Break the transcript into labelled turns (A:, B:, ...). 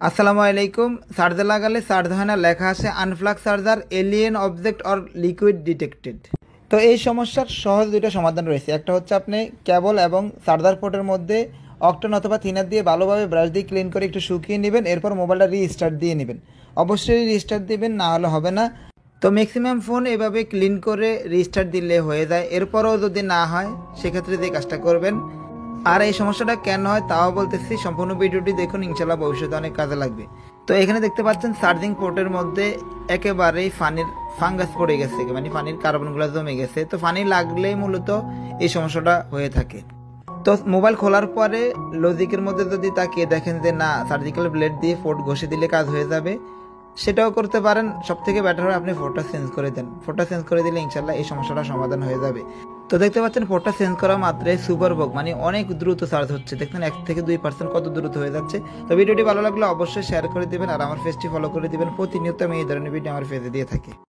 A: আসসালামু আলাইকুম। চার্জার লাগালে চার্জ হয় না, লেখা আছে unplug charger, alien object or liquid detected. তো এই সমস্যার সহজ দুটো সমাধান রয়েছে। একটা হচ্ছে আপনি কেবল এবং চার্জার পোর্টের মধ্যে অক্টন অথবা থিনার দিয়ে ভালোভাবে ব্রাশ দিয়ে ক্লিন করে একটু শুকিয়ে নেবেন, এরপর মোবাইলটা রিস্টার্ট দিয়ে নেবেন। অবশ্যই রিস্টার্ট দিবেন, না হলে হবে না। তো ম্যাক্সিমাম ফোন এভাবে ক্লিন করে রিস্টার্ট দিলে হয়ে যায়। এরপরও যদি না হয় সেক্ষেত্রে যে কাজটা করবেন, আর এই সমস্যাটা কেন হয় তাও বলতেছি, সম্পূর্ণ ভিডিওটি দেখুন, ইনশাল্লাহ ভবিষ্যতে অনেক কাজে লাগবে। তো এখানে দেখতে পাচ্ছেন চার্জিং পোর্টের মধ্যে একেবারেই ফাঙ্গাস পড়ে গেছে, মানে পানির কার্বনগুলো জমে গেছে। তো পানি লাগলেই মূলত এই সমস্যাটা হয়ে থাকে। তো মোবাইল খোলার পরে লজিকের মধ্যে যদি তাকিয়ে দেখেন যে না, সার্জিক্যাল ব্লেড দিয়ে পোর্ট ঘষে দিলে কাজ হয়ে যাবে, সেটাও করতে পারেন। সব থেকে বেটার হয় আপনি পোর্টটা চেঞ্জ করে দেন। পোর্টটা চেঞ্জ করে দিলে ইনশাল্লাহ এই সমস্যাটা সমাধান হয়ে যাবে। তো দেখতে পাচ্ছেন পোর্টটা চেঞ্জ করা মাত্রই সুপার বক, মানে অনেক দ্রুত চার্জ হচ্ছে। দেখছেন 1 থেকে 2% কত দ্রুত হয়ে যাচ্ছে। তো ভিডিওটি ভালো লাগলে অবশ্যই শেয়ার করে দিবেন, আর আমার পেজটি ফলো করে দিবেন। প্রতিনিয়ত আমি এই ধরনের ভিডিও আমার পেজে দিয়ে থাকি।